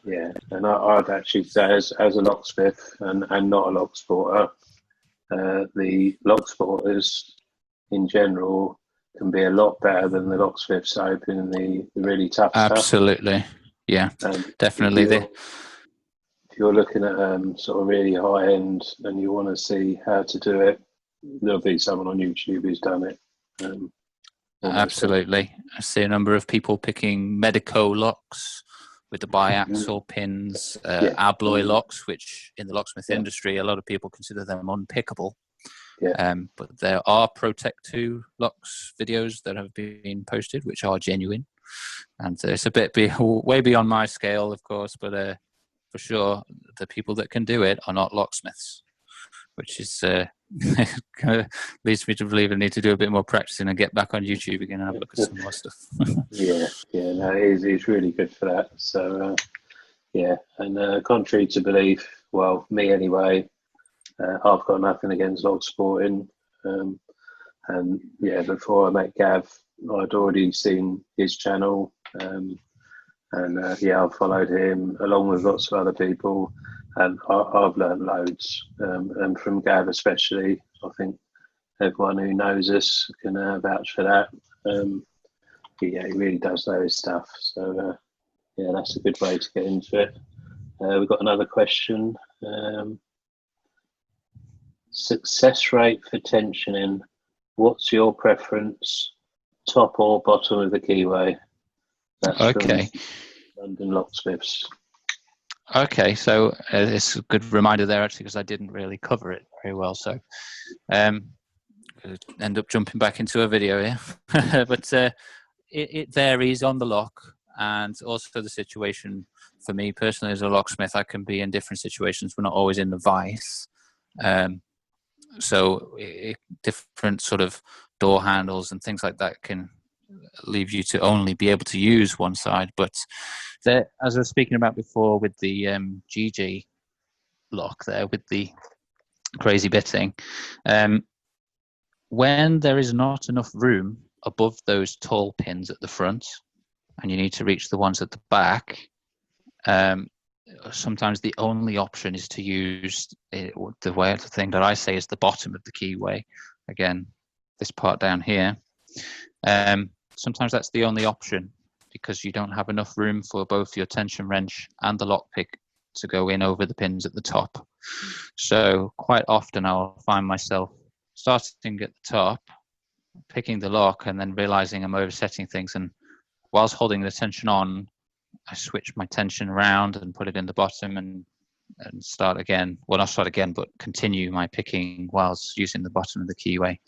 Yeah, and I'd actually say as a locksmith and not a lock sporter, the lock sporters in general can be a lot better than the locksmiths opening the really tough stuff. Absolutely. Yeah, definitely. If you're looking at sort of really high end and you want to see how to do it, there'll be someone on YouTube who's done it. Absolutely. I see a number of people picking Medico locks with the biaxial pins, Abloy locks, which in the locksmith industry, a lot of people consider them unpickable. Yeah. But there are Protect 2 locks videos that have been posted, which are genuine. And it's a bit way beyond my scale, of course, but for sure, the people that can do it are not locksmiths, which is kind of leads me to believe I need to do a bit more practicing and get back on YouTube again and have a look at some more stuff. No, it's really good for that. So, and contrary to belief, well, me anyway, I've got nothing against log sporting. And before I met Gav, I'd already seen his channel. I've followed him along with lots of other people, and I've learned loads. And from Gav especially, I think everyone who knows us can vouch for that. He really does know his stuff. So that's a good way to get into it. We've got another question. Success rate for tensioning. What's your preference? Top or bottom of the keyway? That's okay. London Locksmiths. Okay, so it's a good reminder there actually, because I didn't really cover it very well. So end up jumping back into a video here. But it varies on the lock, and also the situation. For me personally as a locksmith, I can be in different situations. We're not always in the vice. So different sort of door handles and things like that can leave you to only be able to use one side. But there, as I was speaking about before with the GG lock there, with the crazy bitting, when there is not enough room above those tall pins at the front and you need to reach the ones at the back, sometimes the only option is to use the thing that I say is the bottom of the keyway. Again, this part down here. Sometimes that's the only option because you don't have enough room for both your tension wrench and the lockpick to go in over the pins at the top. So quite often I'll find myself starting at the top, picking the lock, and then realizing I'm oversetting things. And whilst holding the tension on, I switch my tension around and put it in the bottom and start again. Well, not start again, but continue my picking whilst using the bottom of the keyway.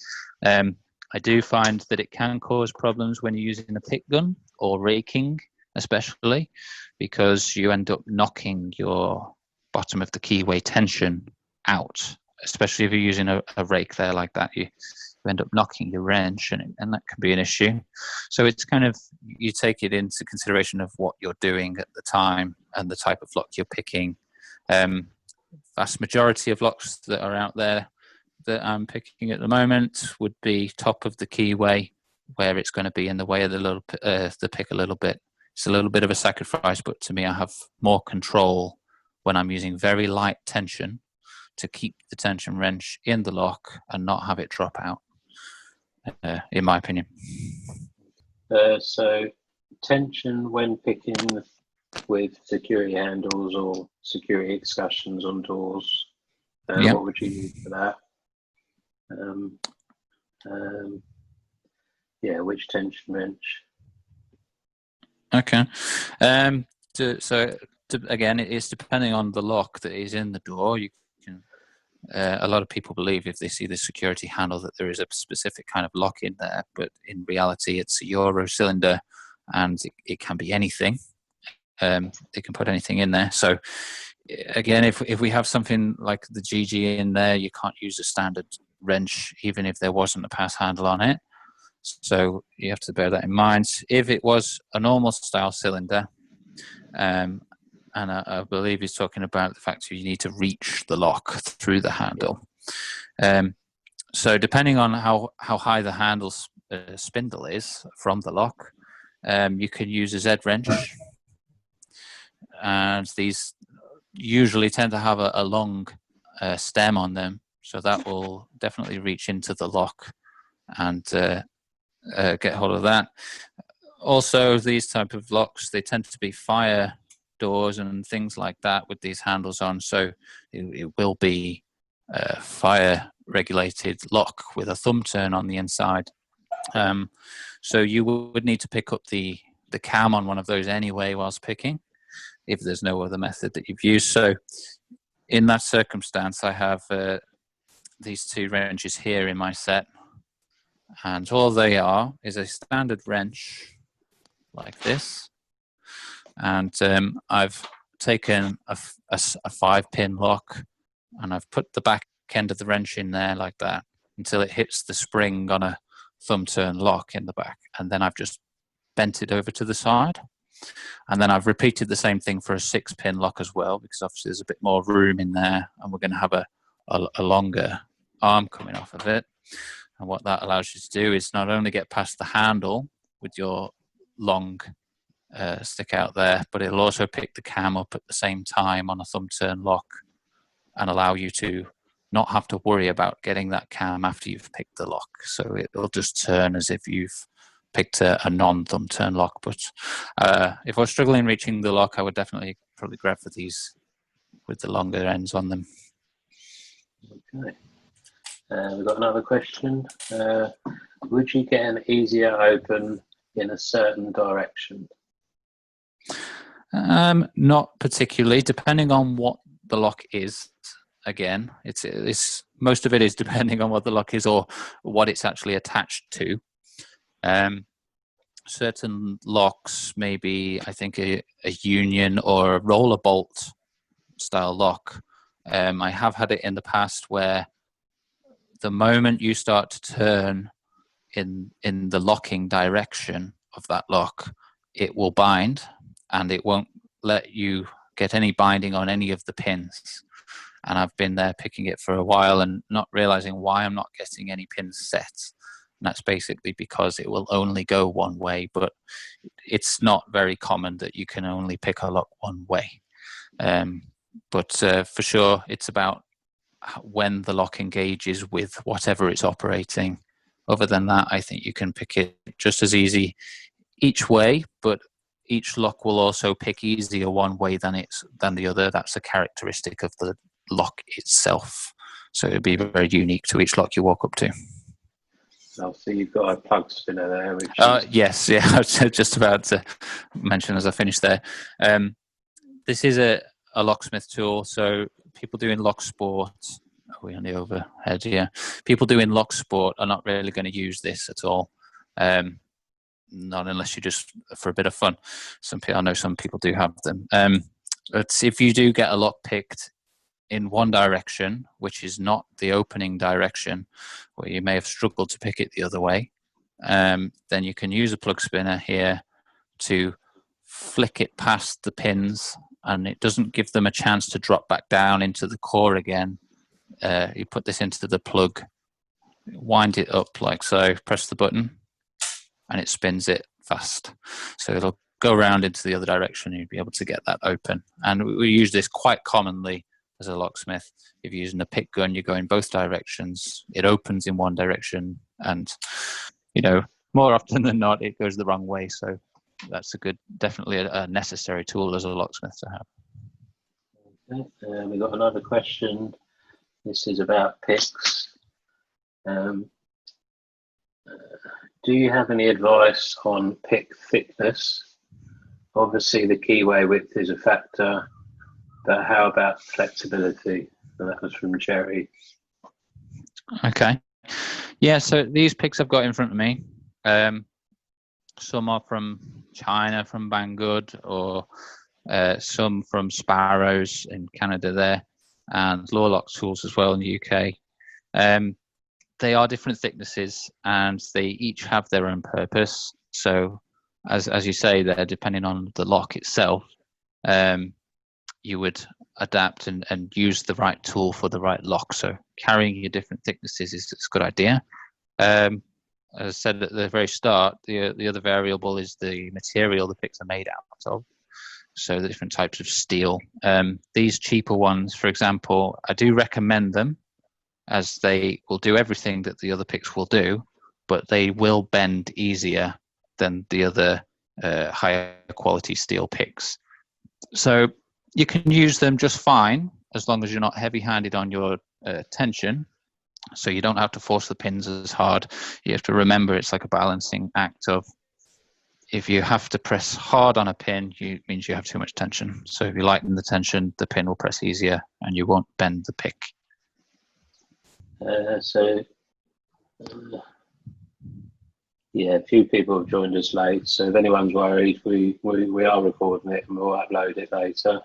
I do find that it can cause problems when you're using a pick gun or raking, especially because you end up knocking your bottom of the keyway tension out, especially if you're using a rake there like that. You end up knocking your wrench, and that can be an issue. So it's kind of, you take it into consideration of what you're doing at the time and the type of lock you're picking. Vast majority of locks that are out there that I'm picking at the moment would be top of the keyway, where it's going to be in the way of the pick a little bit. It's a little bit of a sacrifice, but to me, I have more control when I'm using very light tension to keep the tension wrench in the lock and not have it drop out, in my opinion. So tension when picking with security handles or security excursions on doors, what would you use for that? Which tension wrench? Okay. Again, it is depending on the lock that is in the door. You can. A lot of people believe if they see the security handle that there is a specific kind of lock in there, but in reality, it's a Euro cylinder, and it can be anything. They can put anything in there. So again, if we have something like the GG in there, you can't use a standard wrench, even if there wasn't a pass handle on it. So you have to bear that in mind. If it was a normal style cylinder, and I believe he's talking about the fact that you need to reach the lock through the handle. So depending on how high the handle spindle is from the lock, you can use a Z wrench. and these usually tend to have a long stem on them, so that will definitely reach into the lock and get hold of that. Also, these type of locks, they tend to be fire doors and things like that with these handles on, so it will be a fire regulated lock with a thumb turn on the inside. So you would need to pick up the cam on one of those anyway whilst picking, if there's no other method that you've used. So in that circumstance, I have these two wrenches here in my set, and all they are is a standard wrench like this, and I've taken a 5-pin lock, and I've put the back end of the wrench in there like that until it hits the spring on a thumb turn lock in the back, and then I've just bent it over to the side. And then I've repeated the same thing for a 6-pin lock as well, because obviously there's a bit more room in there, and we're going to have a longer arm coming off of it. And what that allows you to do is not only get past the handle with your long stick out there, but it'll also pick the cam up at the same time on a thumb turn lock and allow you to not have to worry about getting that cam after you've picked the lock. So it'll just turn as if you've picked a non-thumb turn lock. But if I was struggling reaching the lock, I would definitely probably grab for these with the longer ends on them. Okay. We've got another question. Would you get an easier open in a certain direction? Not particularly, depending on what the lock is. Again, it's most of it is depending on what the lock is or what it's actually attached to. Certain locks, maybe I think a union or a roller bolt style lock. I have had it in the past where the moment you start to turn in the locking direction of that lock, it will bind, and it won't let you get any binding on any of the pins. And I've been there picking it for a while and not realizing why I'm not getting any pins set. And that's basically because it will only go one way, but it's not very common that you can only pick a lock one way. But for sure, it's about when the lock engages with whatever it's operating. Other than that, I think you can pick it just as easy each way, but each lock will also pick easier one way than the other. That's a characteristic of the lock itself. So it'd be very unique to each lock you walk up to. I see you've got a plug spinner there. Which yes, yeah, I was just about to mention as I finished there. This is a locksmith tool, so people doing lock sport, are we on the overhead? Yeah. People doing lock sport are not really going to use this at all. Not unless you just for a bit of fun. I know some people do have them. But if you do get a lock picked in one direction, which is not the opening direction, where you may have struggled to pick it the other way, then you can use a plug spinner here to flick it past the pins, and it doesn't give them a chance to drop back down into the core again. You put this into the plug, wind it up like so, press the button, and it spins it fast. So it'll go around into the other direction, and you'll be able to get that open. And we use this quite commonly as a locksmith. If you're using a pick gun, you go in both directions, it opens in one direction, and more often than not it goes the wrong way. So that's definitely a necessary tool as a locksmith to have. Okay. We've got another question. This is about picks. Do you have any advice on pick thickness? Obviously the keyway width is a factor, but how about flexibility? And that was from Jerry. Okay. Yeah, so these picks I've got in front of me, some are from China, from Banggood, or some from Sparrows in Canada there, and Lawlock tools as well in the UK. They are different thicknesses, and they each have their own purpose. So as you say there, depending on the lock itself, you would adapt and use the right tool for the right lock. So carrying your different thicknesses is a good idea. As I said at the very start, the other variable is the material the picks are made out of. so the different types of steel. These cheaper ones, for example, I do recommend them, as they will do everything that the other picks will do, but they will bend easier than the other higher quality steel picks. So you can use them just fine as long as you're not heavy-handed on your tension. So you don't have to force the pins as hard. You have to remember it's like a balancing act of, if you have to press hard on a pin, it means you have too much tension. So if you lighten the tension, the pin will press easier and you won't bend the pick. Yeah, a few people have joined us late, so if anyone's worried, we are recording it and we'll upload it later.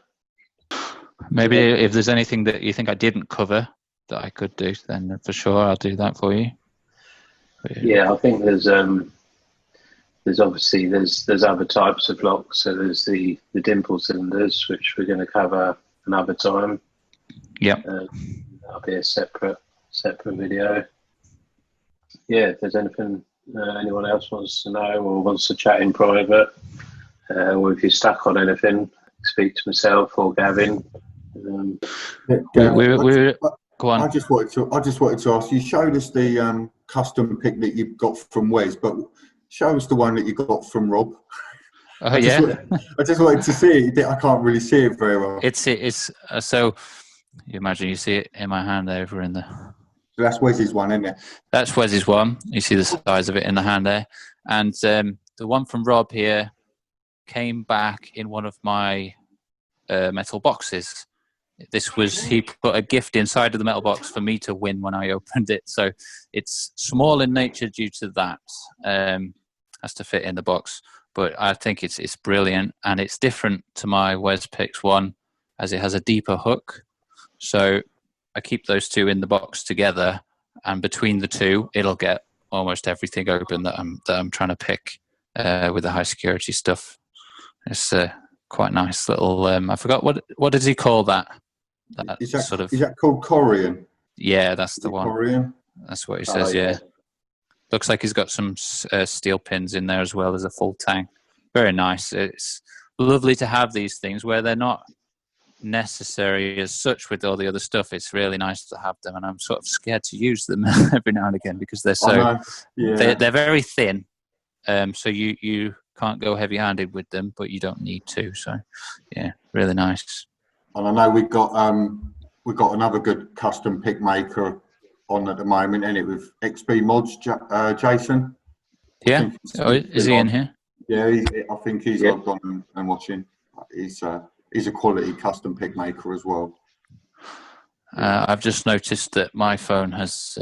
Maybe if there's anything that you think I didn't cover that I could do, then for sure I'll do that for you. Yeah, I think there's obviously there's other types of locks. So there's the dimple cylinders, which we're going to cover another time. Yeah, that'll be a separate video. Yeah, if there's anything anyone else wants to know or wants to chat in private, or if you're stuck on anything, speak to myself or Gavin. Go on. I just wanted to ask. You showed us the custom pick that you got from Wes, but show us the one that you got from Rob. Oh, I just wanted to see it. I can't really see it very well. It's so you imagine you see it in my hand over in the. So that's Wes's one, isn't it? That's Wes's one. You see the size of it in the hand there, and the one from Rob here came back in one of my metal boxes. He put a gift inside of the metal box for me to win when I opened it. So it's small in nature due to that. Has to fit in the box, but I think it's brilliant, and it's different to my Wes Picks one, as it has a deeper hook. So I keep those two in the box together, and between the two, it'll get almost everything open that I'm trying to pick with the high security stuff. It's quite nice little. I forgot what does he call that? Is that called Corian? Yeah, that's the one. Corian? That's what he says. Yeah. Looks like he's got some steel pins in there as well as a full tang. Very nice. It's lovely to have these things where they're not necessary as such with all the other stuff. It's really nice to have them, and I'm sort of scared to use them every now and again because they're they're very thin. So you can't go heavy-handed with them, but you don't need to. So yeah, really nice. And I know we've got another good custom pick maker on at the moment, and it with XP Mods, Jason. Yeah. Is he in here? Yeah, I think he's logged on and watching. He's a quality custom pick maker as well. I've just noticed that my phone has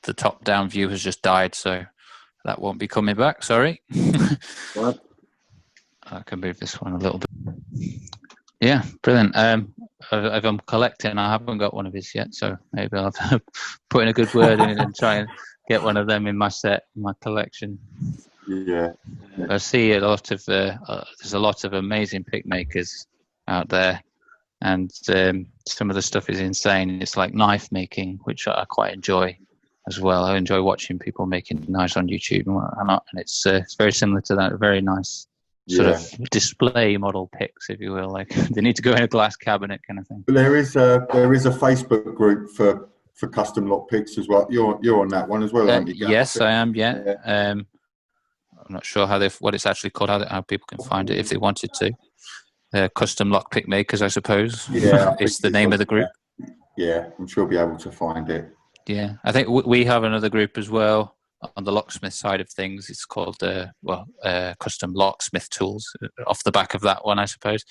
the top-down view has just died, so that won't be coming back. Sorry. What? I can move this one a little bit. Yeah, brilliant. If I'm collecting, I haven't got one of his yet, so maybe I'll put in a good word in and try and get one of them in my set, my collection. Yeah. I see a lot of there's a lot of amazing pick makers out there, and some of the stuff is insane. It's like knife making, which I quite enjoy as well. I enjoy watching people making knives on YouTube and whatnot, and it's very similar to that. Very nice sort of display model picks, if you will. Like they need to go in a glass cabinet kind of thing. But there is a Facebook group for custom lock picks as well. You're on that one as well, aren't you? Yes, I am. Yeah. I'm not sure what it's actually called. How people can find it if they wanted to. Custom lock pick makers, I suppose. Yeah, it's the name of the group. Yeah, I'm sure we'll be able to find it. Yeah, I think we have another group as well on the locksmith side of things. It's called Custom Locksmith Tools, off the back of that one, I suppose.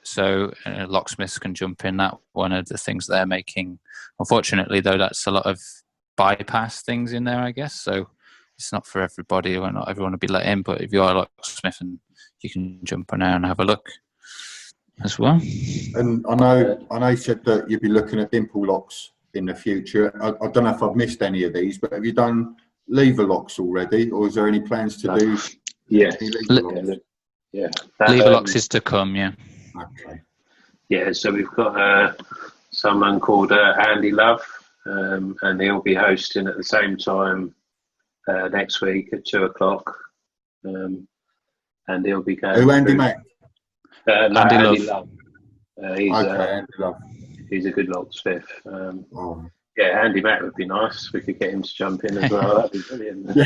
So locksmiths can jump in that one of the things they're making. Unfortunately, though, that's a lot of bypass things in there, I guess. So it's not for everybody. Not everyone will be let in. But if you are a locksmith, and you can jump on there and have a look as well. And I know you said that you'd be looking at dimple locks in the future. I don't know if I've missed any of these, but have you done lever locks already, or is there any plans to do? Yes. Lever locks is to come. Yeah. Okay. Yeah. So we've got someone called Andy Love, and he'll be hosting at the same time next week at 2:00. and he'll be going. Who, Andy through, Mack? no, Andy Andy Love. Love. Andy Love. He's a good locksmith. Oh. Yeah, Andy Mack would be nice. We could get him to jump in as well. That'd be brilliant.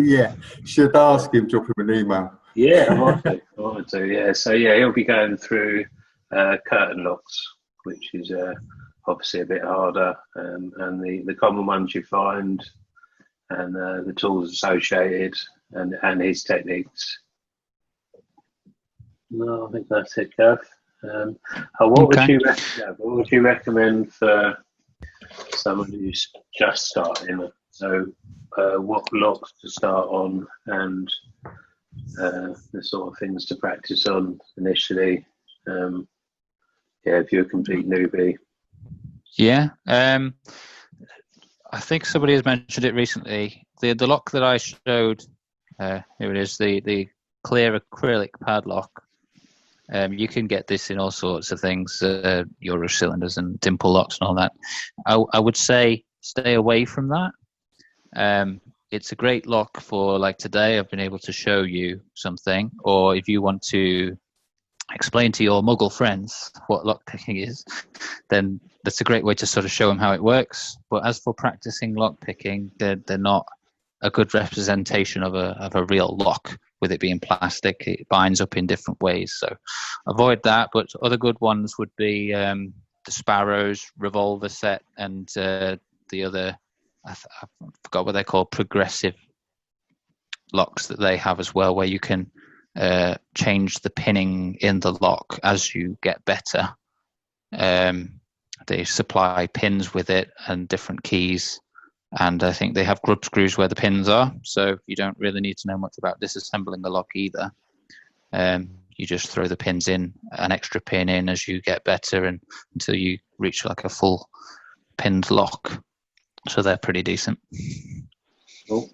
Yeah, should ask him, drop him an email. Yeah, I might do. Yeah, so yeah, he'll be going through curtain locks, which is obviously a bit harder, and the common ones you find, and the tools associated, and his techniques. No, I think that's it, Gav. What would you recommend for someone who's just starting? So, what locks to start on, and the sort of things to practice on initially? If you're a complete newbie. Yeah, I think somebody has mentioned it recently. The lock that I showed, here it is, the clear acrylic padlock. You can get this in all sorts of things, Euro cylinders and dimple locks and all that. I would say stay away from that. It's a great lock for, like today, I've been able to show you something, or if you want to explain to your muggle friends what lock picking is, then that's a great way to sort of show them how it works. But as for practicing lock picking, they're not a good representation of a real lock. With it being plastic, it binds up in different ways, so avoid that. But other good ones would be the Sparrows revolver set, and the other, I forgot what they're called, progressive locks that they have as well, where you can change the pinning in the lock as you get better. They supply pins with it and different keys, and I think they have grub screws where the pins are, so you don't really need to know much about disassembling the lock either. You just throw the pins in, an extra pin in as you get better, and until you reach like a full pinned lock. So they're pretty decent. Cool.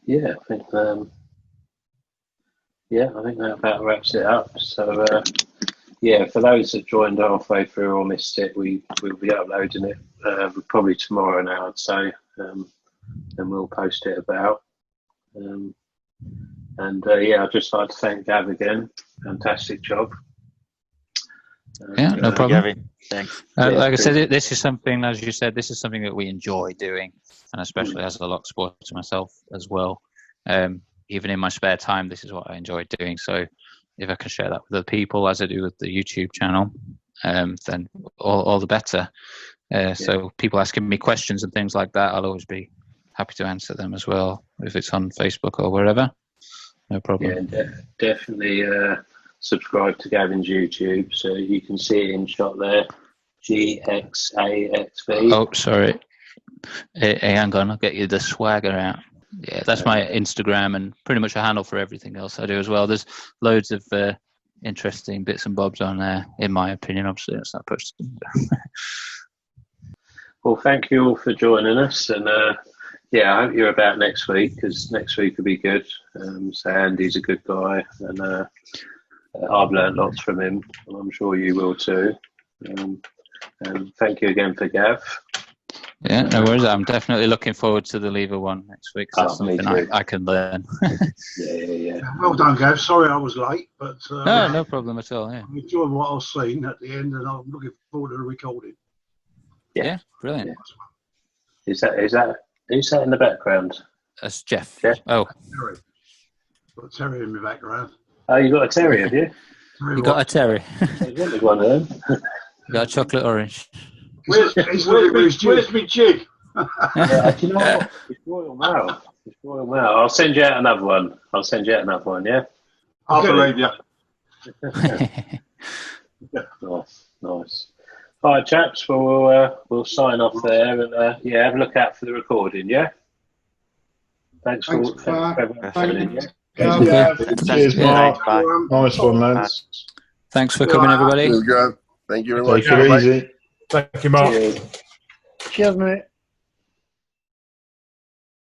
Yeah, I think that about wraps it up. So for those that joined halfway through or missed it, we'll be uploading it probably tomorrow now, I'd say, and we'll post it about. I'd just like to thank Gav again. Fantastic job. No problem. Gavin, thanks. Like I said, this is something, as you said, this is something that we enjoy doing, and especially as a lock sporter myself as well. Even in my spare time, this is what I enjoy doing. So if I can share that with other people, as I do with the YouTube channel, then all the better. So people asking me questions and things like that, I'll always be happy to answer them as well, if it's on Facebook or wherever. No problem. Yeah, definitely subscribe to Gavin's YouTube so you can see it in shot there. GXAXV. Oh, sorry. Hey, hang on, I'll get you the swagger out. Yeah, that's my Instagram, and pretty much a handle for everything else I do as well. There's loads of interesting bits and bobs on there, in my opinion. Obviously, that's not posted. Well, thank you all for joining us, and I hope you're about next week, because next week will be good. So Andy's a good guy, and I've learned lots from him, and I'm sure you will too. And thank you again for Gav. Yeah, no worries. I'm definitely looking forward to the lever one next week. That's something I can learn. Yeah. Well done, Gav. Sorry I was late, but no problem at all. Yeah. I'm enjoying what I've seen at the end, and I'm looking forward to the recording. Yeah, brilliant. Yeah. Is that in the background? That's Jeff. Oh, Terry. Got a Terry in the background. Oh, you got a Terry, have you? You got a Terry. I wanted one of them. You got a chocolate orange. Where's my jig? Do you know what? It's Royal Mail. I'll send you out another one. Yeah. I'll believe you. Nice. All right, chaps. Well, we'll sign off there, and have a look out for the recording. Yeah. Thanks for everyone. Cheers, Mark. Nice one, lads. Thanks for coming, everybody. Thank you very much. Take it easy. Thank you, Mark. Cheers, mate.